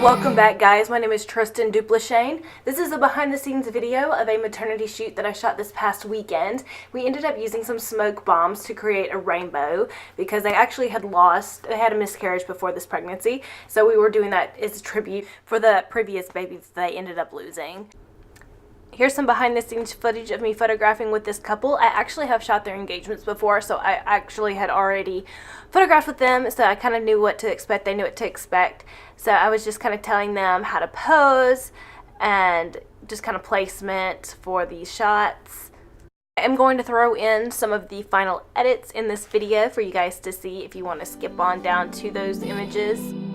Welcome back, guys. My name is Tristan Duplichain. This is a behind the scenes video of a maternity shoot that I shot this past weekend. We ended up using some smoke bombs to create a rainbow because they actually had a miscarriage before this pregnancy. So we were doing that as a tribute for the previous babies they ended up losing. Here's some behind the scenes footage of me photographing with this couple. I actually have shot their engagements before, so I actually had already photographed with them, so I kind of knew what to expect. They knew what to expect. So I was just kind of telling them how to pose and just kind of placement for these shots. I'm going to throw in some of the final edits in this video for you guys to see if you want to skip on down to those images.